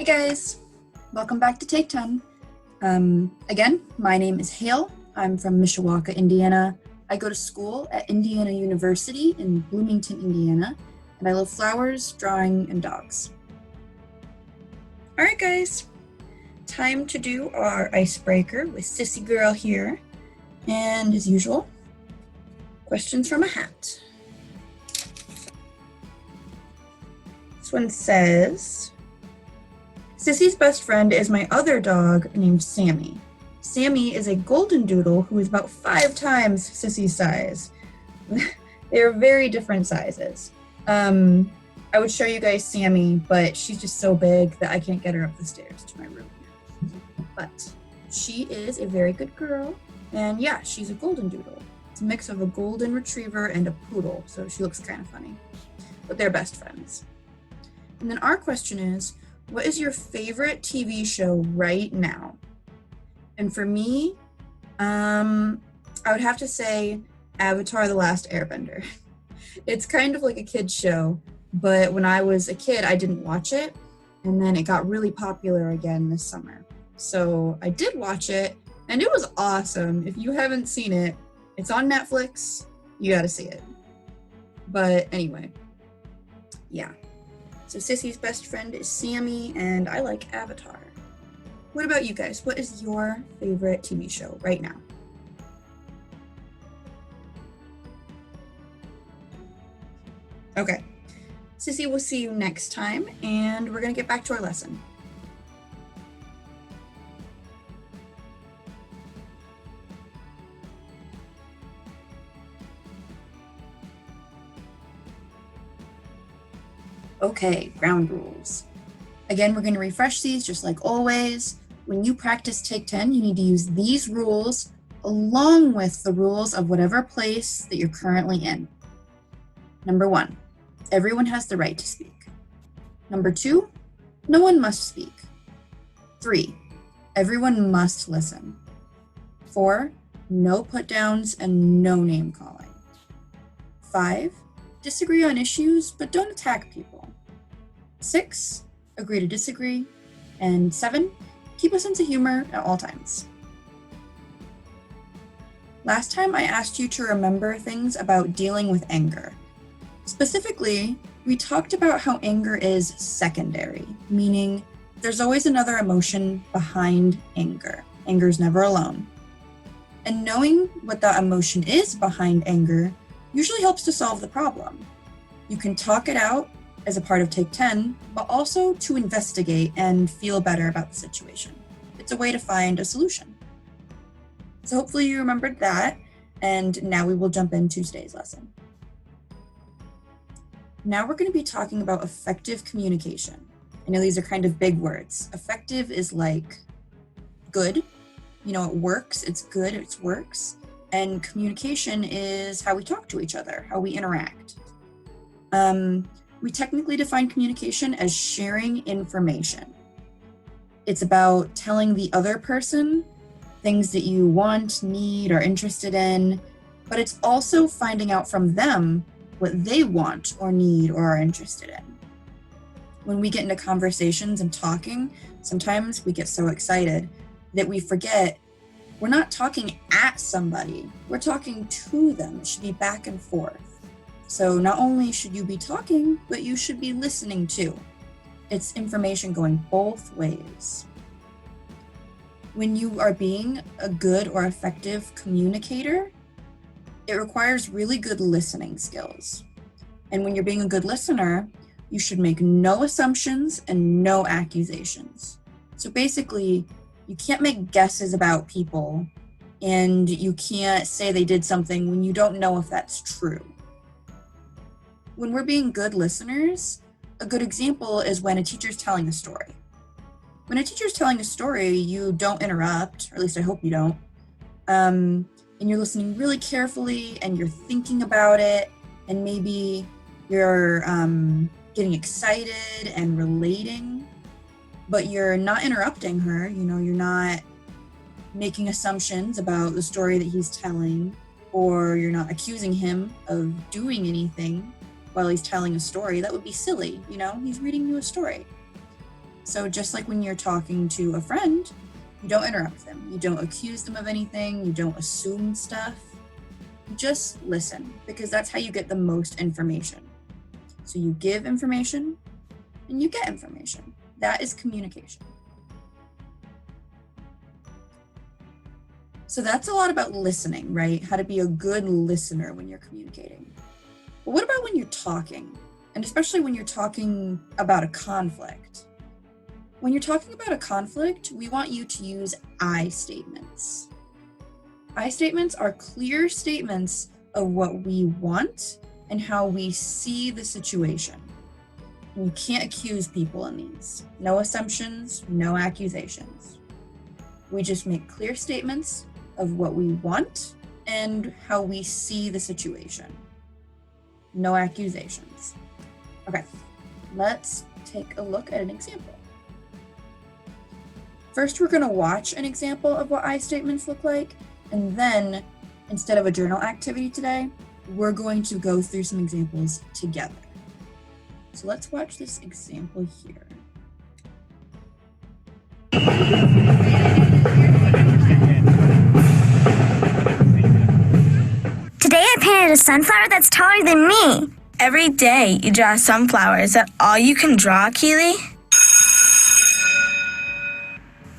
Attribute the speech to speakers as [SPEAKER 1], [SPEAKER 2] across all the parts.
[SPEAKER 1] Hey guys, welcome back to Take 10. Again, my name is Hale. I'm from Mishawaka, Indiana. I go to school at Indiana University in Bloomington, Indiana, and I love flowers, drawing, and dogs. All right, guys, time to do our icebreaker with Sissy Girl here. And as usual, questions from a hat. This one says, Sissy's best friend is my other dog named Sammy. Sammy is a golden doodle who is about 5 times Sissy's size. They are very different sizes. I would show you guys Sammy, but she's just so big that I can't get her up the stairs to my room. But she is a very good girl, and yeah, she's a golden doodle. It's a mix of a golden retriever and a poodle, so she looks kind of funny. But they're best friends. And then our question is, what is your favorite TV show right now? And for me, I would have to say Avatar: The Last Airbender. It's kind of like a kid's show, but when I was a kid, I didn't watch it, and then it got really popular again this summer. So I did watch it, and it was awesome. If you haven't seen it, it's on Netflix. You gotta see it. But anyway, yeah. So Sissy's best friend is Sammy, and I like Avatar. What about you guys? What is your favorite TV show right now? Okay. Sissy, we'll see you next time, and we're going to get back to our lesson. Okay, ground rules. Again, we're going to refresh these just like always. When you practice Take 10, you need to use these rules along with the rules of whatever place that you're currently in. Number 1, everyone has the right to speak. Number 2, no one must speak. 3, everyone must listen. 4, no put-downs and no name-calling. 5, disagree on issues, but don't attack people. 6, agree to disagree. And 7, keep a sense of humor at all times. Last time I asked you to remember things about dealing with anger. Specifically, we talked about how anger is secondary, meaning there's always another emotion behind anger. Anger's never alone. And knowing what that emotion is behind anger usually helps to solve the problem. You can talk it out as a part of Take 10, but also to investigate and feel better about the situation. It's a way to find a solution. So hopefully you remembered that, and now we will jump into today's lesson. Now we're going to be talking about effective communication. I know these are kind of big words. Effective is like good. You know, it works, it's good, it works. And communication is how we talk to each other, how we interact. We technically define communication as sharing information. It's about telling the other person things that you want, need, or interested in, but it's also finding out from them what they want or need or are interested in. When we get into conversations and talking, sometimes we get so excited that we forget we're not talking at somebody, we're talking to them. It should be back and forth. So not only should you be talking, but you should be listening too. It's information going both ways. When you are being a good or effective communicator, it requires really good listening skills. And when you're being a good listener, you should make no assumptions and no accusations. So basically, you can't make guesses about people, and you can't say they did something when you don't know if that's true. When we're being good listeners, a good example is when a teacher's telling a story. When a teacher's telling a story, you don't interrupt, or at least I hope you don't. And you're listening really carefully, and you're thinking about it, and maybe you're getting excited and relating, but you're not interrupting her. You know, you're not making assumptions about the story that he's telling, or you're not accusing him of doing anything while he's telling a story. That would be silly, you know? He's reading you a story. So just like when you're talking to a friend, you don't interrupt them. You don't accuse them of anything. You don't assume stuff. You just listen, because that's how you get the most information. So you give information and you get information. That is communication. So that's a lot about listening, right? How to be a good listener when you're communicating. But what about when you're talking? And especially when you're talking about a conflict. When you're talking about a conflict, we want you to use I statements. I statements are clear statements of what we want and how we see the situation. And you can't accuse people in these. No assumptions, no accusations. We just make clear statements of what we want and how we see the situation. No accusations. Okay, let's take a look at an example. First, we're going to watch an example of what I statements look like, and then, instead of a journal activity today, we're going to go through some examples together. So let's watch this example here.
[SPEAKER 2] Today I painted a sunflower that's taller than me.
[SPEAKER 3] Every day you draw a sunflower. Is that all you can draw, Keely?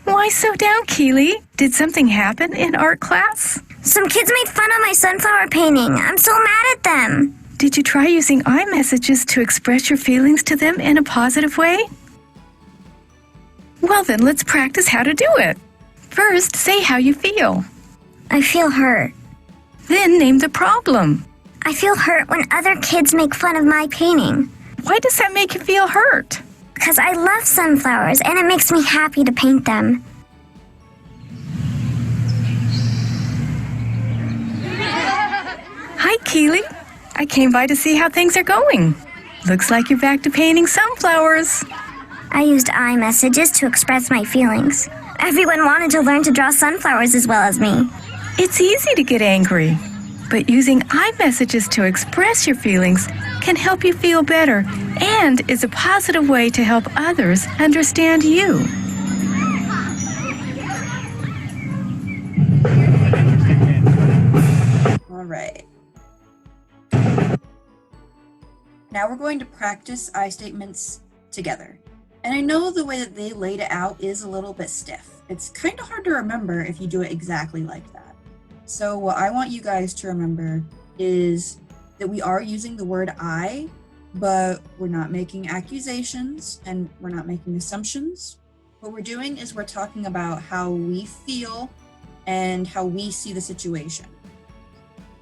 [SPEAKER 4] Why so down, Keely? Did something happen in art class?
[SPEAKER 2] Some kids made fun of my sunflower painting. I'm so mad at them.
[SPEAKER 4] Did you try using iMessages to express your feelings to them in a positive way? Well then, let's practice how to do it. First, say how you feel.
[SPEAKER 2] I feel hurt.
[SPEAKER 4] Then name the problem.
[SPEAKER 2] I feel hurt when other kids make fun of my painting.
[SPEAKER 4] Why does that make you feel hurt?
[SPEAKER 2] Because I love sunflowers and it makes me happy to paint them.
[SPEAKER 4] Hi, Keely. I came by to see how things are going. Looks like you're back to painting sunflowers.
[SPEAKER 2] I used iMessages to express my feelings. Everyone wanted to learn to draw sunflowers as well as me.
[SPEAKER 4] It's easy to get angry, but using iMessages to express your feelings can help you feel better and is a positive way to help others understand you.
[SPEAKER 1] All right. Now we're going to practice I statements together. And I know the way that they laid it out is a little bit stiff. It's kind of hard to remember if you do it exactly like that. So what I want you guys to remember is that we are using the word I, but we're not making accusations and we're not making assumptions. What we're doing is we're talking about how we feel and how we see the situation.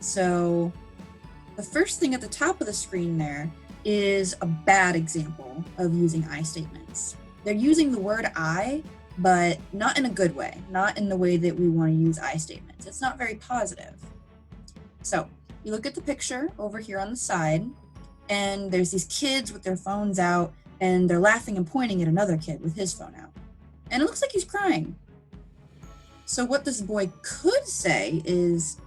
[SPEAKER 1] So the first thing at the top of the screen there is a bad example of using I statements. They're using the word I, but not in a good way, not in the way that we want to use I statements. It's not very positive. So you look at the picture over here on the side, and there's these kids with their phones out, and they're laughing and pointing at another kid with his phone out. And it looks like he's crying. So what this boy could say is,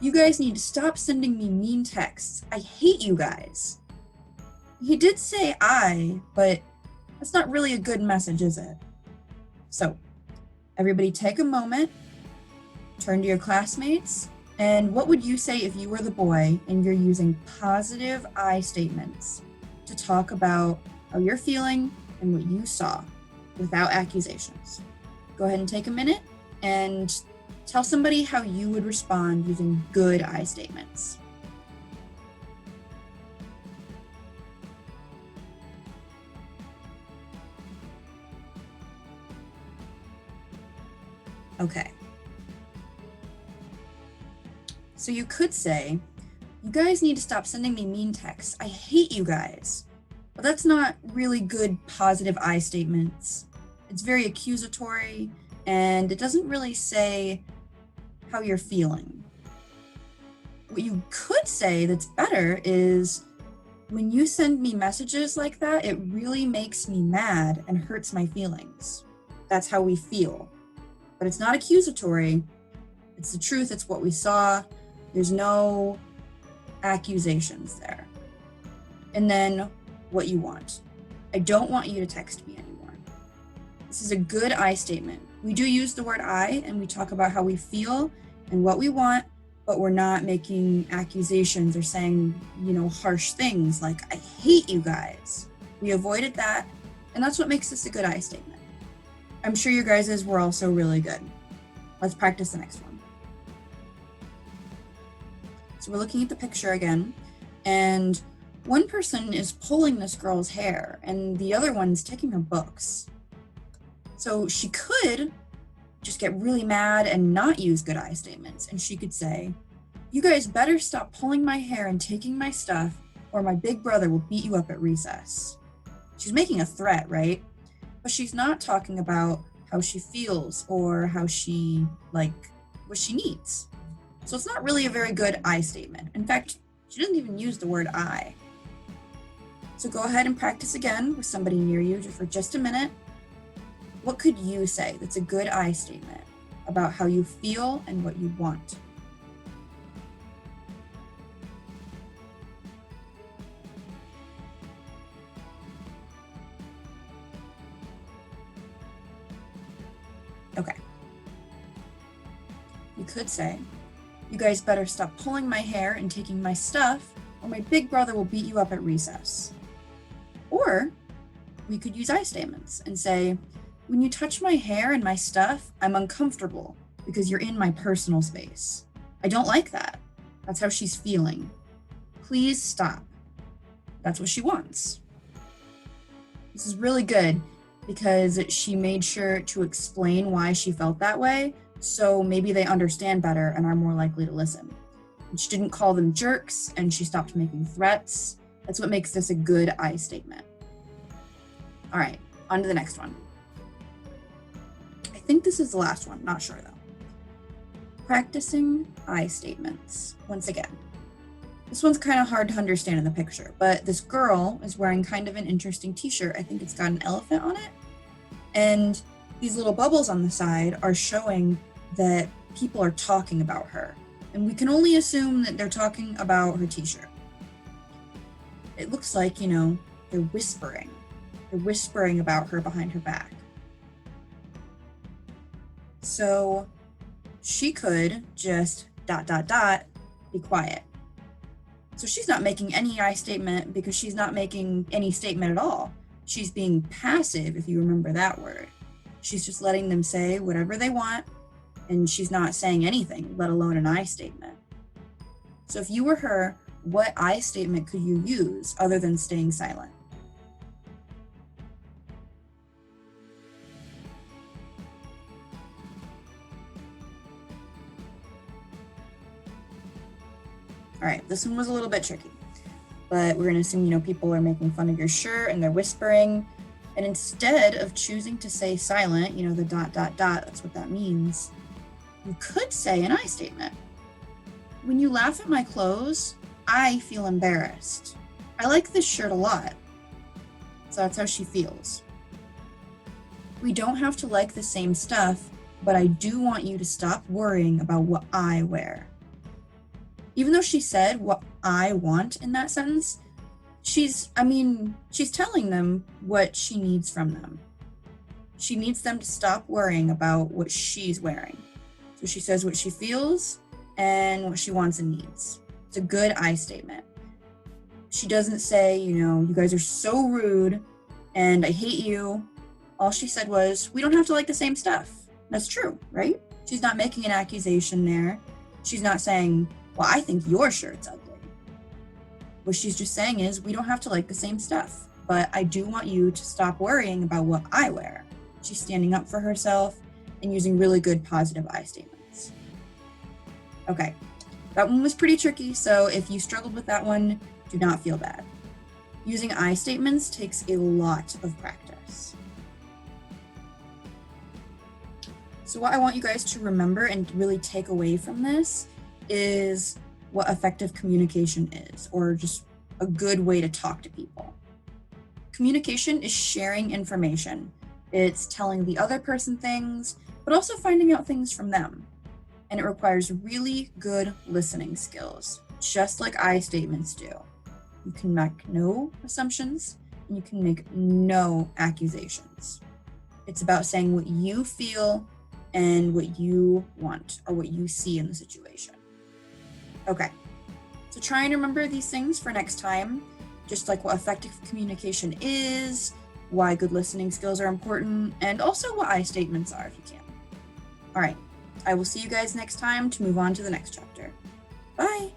[SPEAKER 1] you guys need to stop sending me mean texts. I hate you guys. He did say I, but that's not really a good message, is it? So everybody take a moment, turn to your classmates, and what would you say if you were the boy and you're using positive I statements to talk about how you're feeling and what you saw without accusations? Go ahead and take a minute and tell somebody how you would respond using good I statements. Okay. So you could say, you guys need to stop sending me mean texts. I hate you guys. But that's not really good positive I statements. It's very accusatory, and it doesn't really say how you're feeling. What you could say that's better is, when you send me messages like that, it really makes me mad and hurts my feelings. That's how we feel. But it's not accusatory. It's the truth. It's what we saw. There's no accusations there. And then what you want. I don't want you to text me anymore. This is a good I statement. We do use the word I, and we talk about how we feel and what we want, but we're not making accusations or saying, harsh things like, I hate you guys. We avoided that, and that's what makes this a good I statement. I'm sure your guys's were also really good. Let's practice the next one. So we're looking at the picture again, and one person is pulling this girl's hair, and the other one's taking her books. So she could just get really mad and not use good I statements, and she could say, you guys better stop pulling my hair and taking my stuff, or my big brother will beat you up at recess. She's making a threat, right? But she's not talking about how she feels or how she, what she needs. So it's not really a very good I statement. In fact, she doesn't even use the word I. So go ahead and practice again with somebody near you for just a minute. What could you say that's a good I statement about how you feel and what you want? Okay. You could say, you guys better stop pulling my hair and taking my stuff, or my big brother will beat you up at recess. Or we could use I statements and say, when you touch my hair and my stuff, I'm uncomfortable because you're in my personal space. I don't like that. That's how she's feeling. Please stop. That's what she wants. This is really good because she made sure to explain why she felt that way, so maybe they understand better and are more likely to listen. And she didn't call them jerks, and she stopped making threats. That's what makes this a good I statement. All right, on to the next one. I think this is the last one, not sure though. Practicing I statements. Once again, this one's kind of hard to understand in the picture, but this girl is wearing kind of an interesting t-shirt. I think it's got an elephant on it. And these little bubbles on the side are showing that people are talking about her. And we can only assume that they're talking about her t-shirt. It looks like, they're whispering. They're whispering about her behind her back. So she could just ... be quiet. So she's not making any I statement because she's not making any statement at all. She's being passive, if you remember that word. She's just letting them say whatever they want, and she's not saying anything, let alone an I statement. So if you were her, what I statement could you use other than staying silent? All right, this one was a little bit tricky, but we're gonna assume, people are making fun of your shirt and they're whispering. And instead of choosing to say silent, the ... that's what that means. You could say an I statement. When you laugh at my clothes, I feel embarrassed. I like this shirt a lot. So that's how she feels. We don't have to like the same stuff, but I do want you to stop worrying about what I wear. Even though she said what I want in that sentence, she's telling them what she needs from them. She needs them to stop worrying about what she's wearing. So she says what she feels and what she wants and needs. It's a good I statement. She doesn't say, you guys are so rude and I hate you. All she said was, we don't have to like the same stuff. That's true, right? She's not making an accusation there. She's not saying, well, I think your shirt's ugly. What she's just saying is, we don't have to like the same stuff, but I do want you to stop worrying about what I wear. She's standing up for herself and using really good positive I statements. Okay, that one was pretty tricky, so if you struggled with that one, do not feel bad. Using I statements takes a lot of practice. So what I want you guys to remember and really take away from this is what effective communication is, or just a good way to talk to people. Communication is sharing information. It's telling the other person things, but also finding out things from them. And it requires really good listening skills, just like I statements do. You can make no assumptions, and you can make no accusations. It's about saying what you feel and what you want or what you see in the situation. Okay, so try and remember these things for next time, just like what effective communication is, why good listening skills are important, and also what I statements are if you can. All right, I will see you guys next time to move on to the next chapter. Bye!